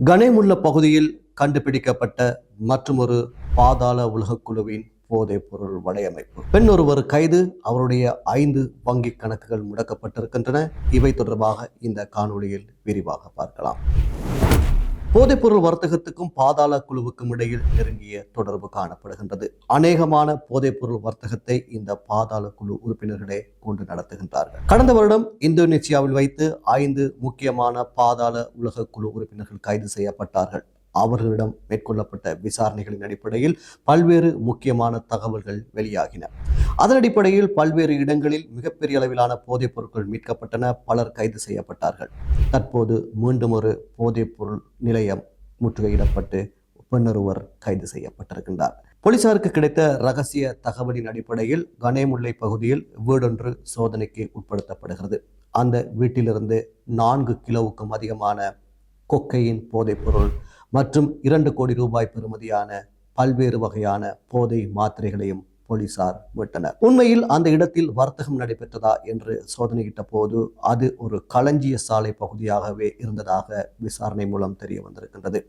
கனேமுல்ல பகுதியில் கண்டுபிடிக்கப்பட்ட மற்றொரு பாதாள உலகக்குழுவின் போதைப் பொருள் வலையமைப்பு. பெண் ஒருவர் கைது, அவருடைய 5 வங்கி கணக்குகள் முடக்கப்பட்டிருக்கின்றன. இவை தொடர்பாக இந்த காணொளியில் விரிவாக பார்க்கலாம். போதைப்பொருள் வர்த்தகத்துக்கும் பாதாள குழுவுக்கும் இடையில் நெருங்கிய தொடர்பு காணப்படுகின்றது. அநேகமான போதைப்பொருள் வர்த்தகத்தை இந்த பாதாள குழு உறுப்பினர்களே கொண்டு நடத்துகின்றார்கள். கடந்த வருடம் இந்தோனேசியாவில் வைத்து 5 முக்கியமான பாதாள உலக குழு உறுப்பினர்கள் கைது செய்யப்பட்டார்கள். அவர்களிடம் மேற்கொள்ளப்பட்ட விசாரணைகளின் அடிப்படையில் பல்வேறு முக்கியமான தகவல்கள் வெளியாகின. அதன் அடிப்படையில் பல்வேறு இடங்களில் மிகப்பெரிய அளவிலான போதைப் பொருட்கள் மீட்கப்பட்டன. பலர் கைது செய்யப்பட்டார்கள். தற்போது மீண்டும் ஒரு போதைப் பொருள் நிலையம் முற்றுகையிடப்பட்டு பெண்ணொருவர் கைது செய்யப்பட்டிருக்கின்றார். போலீசாருக்கு கிடைத்த ரகசிய தகவலின் அடிப்படையில் கனேமுல்லை பகுதியில் வீடொன்று சோதனைக்கு உட்படுத்தப்படுகிறது. அந்த வீட்டிலிருந்து 4 கிலோவுக்கும் அதிகமான கொக்கையின் போதைப் பொருள் மற்றும் 2 கோடி ரூபாய் பெறுமதியான பல்வேறு வகையான போதை மாத்திரைகளையும் போலீசார் மீட்டனர். உண்மையில் அந்த இடத்தில் வர்த்தகம் நடைபெற்றதா என்று சோதனையிட்ட போது அது ஒரு களஞ்சிய சாலை பகுதியாகவே இருந்ததாக விசாரணை மூலம் தெரிய வந்திருக்கின்றது.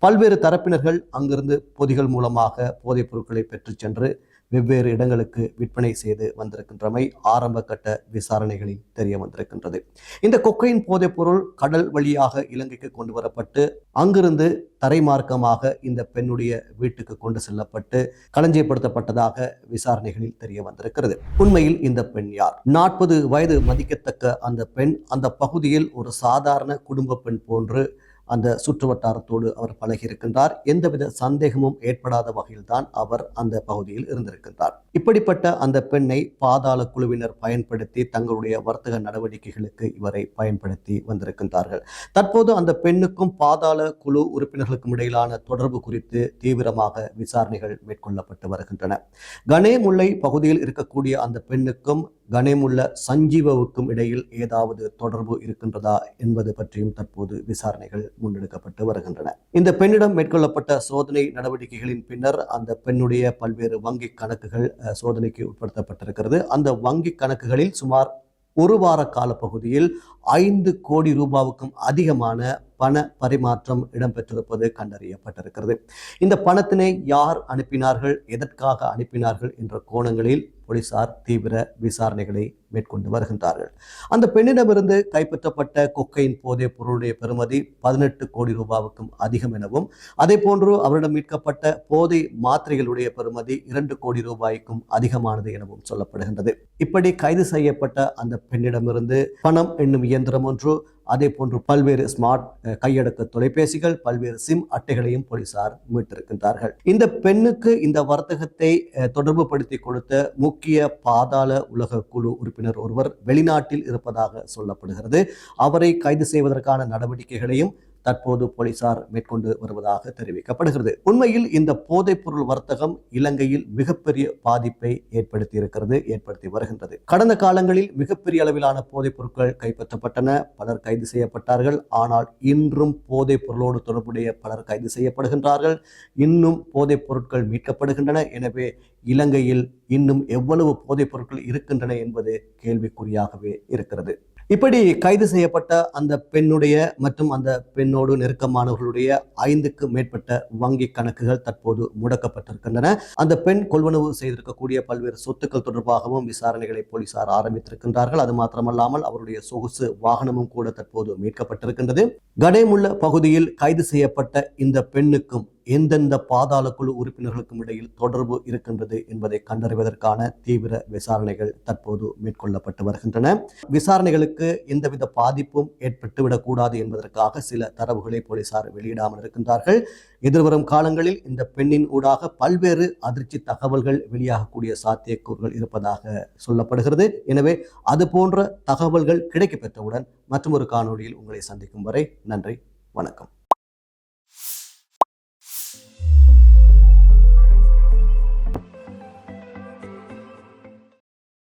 பல்வேறு தரப்பினர்கள் அங்கிருந்து பொதிகள் மூலமாக போதைப் பொருட்களை பெற்றுச் சென்று வெவ்வேறு இடங்களுக்கு விற்பனை செய்து வந்திருக்கின்றமை ஆரம்ப கட்ட விசாரணைகளில் தெரிய வந்திருக்கின்றது. இந்த கொக்கையின் போதைப் பொருள் கடல் வழியாக இலங்கைக்கு கொண்டு வரப்பட்டு அங்கிருந்து தரைமார்க்கமாக இந்த பெண்ணுடைய வீட்டுக்கு கொண்டு செல்லப்பட்டு களஞ்சியப்படுத்தப்பட்டதாக விசாரணைகளில் தெரிய வந்திருக்கிறது. உண்மையில் இந்த பெண் யார்? 40 வயது மதிக்கத்தக்க அந்த பெண் அந்த பகுதியில் ஒரு சாதாரண குடும்ப பெண் போன்று அந்த சுற்று வட்டாரத்தோடு அவர் பழகியிருக்கின்றார். எந்தவித சந்தேகமும் ஏற்படாத வகையில் தான் அவர் அந்த பகுதியில் இருந்திருக்கின்றார். இப்படிப்பட்ட அந்த பெண்ணை பாதாள குழுவினர் பயன்படுத்தி தங்களுடைய வர்த்தக நடவடிக்கைகளுக்கு இவரை பயன்படுத்தி வந்திருக்கின்றார்கள். தற்போது அந்த பெண்ணுக்கும் பாதாள குழு உறுப்பினர்களுக்கும் இடையிலான தொடர்பு குறித்து தீவிரமாக விசாரணைகள் மேற்கொள்ளப்பட்டு வருகின்றன. கனேமுல்லை பகுதியில் இருக்கக்கூடிய அந்த பெண்ணுக்கும் கனேமுல்ல சஞ்சீவவுக்கும் இடையில் ஏதாவது தொடர்பு இருக்கின்றதா என்பது பற்றியும் தற்போது விசாரணைகள் முன்னெடுக்கப்பட்டு வருகின்றன. இந்த பெண்ணிடம் மேற்கொள்ளப்பட்ட சோதனை நடவடிக்கைகளின் பின்னர் அந்த பெண்ணுடைய பல்வேறு வங்கி கணக்குகள் சோதனைக்கு உட்படுத்தப்பட்டிருக்கிறது. அந்த வங்கி கணக்குகளில் சுமார் 1 வார கால பகுதியில் 5 கோடி ரூபாவுக்கும் அதிகமான பண பரிமாற்றம் இடம்பெற்றிருப்பது கண்டறியப்பட்டிருக்கிறது. இந்த பணத்தினை யார் அனுப்பினார்கள், எதற்காக அனுப்பினார்கள் என்ற கோணங்களில் போலீசார் தீவிர விசாரணைகளை மேற்கொண்டு வருகின்றார்கள். அந்த பெண்ணிடமிருந்து கைப்பற்றப்பட்ட கொக்கையின் போதைப் பொருளுடைய பெறுமதி 18 கோடி ரூபாவுக்கும் அதிகம் எனவும், அதே போன்று அவரிடம் மீட்கப்பட்ட போதை மாத்திரைகளுடைய பெறுமதி 2 கோடி ரூபாய்க்கும் அதிகமானது எனவும் சொல்லப்படுகின்றது. இப்படி கைது செய்யப்பட்ட அந்த பெண்ணிடமிருந்து பணம் எண்ணும் இயந்திரம் ஒன்று, அதே போன்று பல்வேறு ஸ்மார்ட் கையடக்க தொலைபேசிகள், பல்வேறு சிம் அட்டைகளையும் போலீசார் மீட்டிருக்கின்றார்கள். இந்த பெண்ணுக்கு இந்த வர்த்தகத்தை தொடர்பு படுத்தி கொடுத்த முக்கிய பாதாள உலக குழு உறுப்பினர் ஒருவர் வெளிநாட்டில் இருப்பதாக சொல்லப்படுகிறது. அவரை கைது செய்வதற்கான நடவடிக்கைகளையும் தற்போது போலீசார் மேற்கொண்டு வருவதாக தெரிவிக்கப்படுகிறது. உண்மையில் இந்த போதைப் பொருள் வர்த்தகம் இலங்கையில் மிகப்பெரிய பாதிப்பை ஏற்படுத்தி வருகின்றது. கடந்த காலங்களில் மிகப்பெரிய அளவிலான போதைப் பொருட்கள் கைப்பற்றப்பட்டன, பலர் கைது செய்யப்பட்டார்கள். ஆனால் இன்றும் போதைப் பொருளோடு தொடர்புடைய பலர் கைது செய்யப்படுகின்றார்கள். இன்னும் போதைப் பொருட்கள் மீட்கப்படுகின்றன. எனவே இலங்கையில் இன்னும் எவ்வளவு போதைப் பொருட்கள் இருக்கின்றன என்பது கேள்விக்குறியாகவே இருக்கிறது. இப்படி கைது செய்யப்பட்ட அந்த பெண்ணுடைய மற்றும் அந்த பெண்ணோடு நெருக்கமானவர்களுடைய 5க்கும் மேற்பட்ட வங்கி கணக்குகள் தற்போது முடக்கப்பட்டிருக்கின்றன. அந்த பெண் கொள்வனவு செய்திருக்கக்கூடிய பல்வேறு சொத்துக்கள் தொடர்பாகவும் விசாரணைகளை போலீசார் ஆரம்பித்திருக்கின்றார்கள். அது மாத்திரமல்லாமல் அவருடைய சொகுசு வாகனமும் கூட தற்போது மீட்கப்பட்டிருக்கின்றது. கனேமுல்ல பகுதியில் கைது செய்யப்பட்ட இந்த பெண்ணுக்கும் எந்தெந்த பாதாள குழு உறுப்பினர்களுக்கும் இடையில் தொடர்பு இருக்கின்றது என்பதை கண்டறிவதற்கான தீவிர விசாரணைகள் தற்போது மேற்கொள்ளப்பட்டு வருகின்றன. விசாரணைகளுக்கு எந்தவித பாதிப்பும் ஏற்பட்டுவிடக்கூடாது என்பதற்காக சில தரவுகளை போலீசார் வெளியிடாமல் இருக்கின்றார்கள். எதிர்வரும் காலங்களில் இந்த பெண்ணின் ஊடாக பல்வேறு அதிர்ச்சி தகவல்கள் வெளியாகக்கூடிய சாத்தியக்கூறுகள் இருப்பதாக சொல்லப்படுகிறது. எனவே அது போன்ற தகவல்கள் கிடைக்கப்பெற்றவுடன் மற்றொரு காணொளியில் உங்களை சந்திக்கும் வரை நன்றி, வணக்கம்.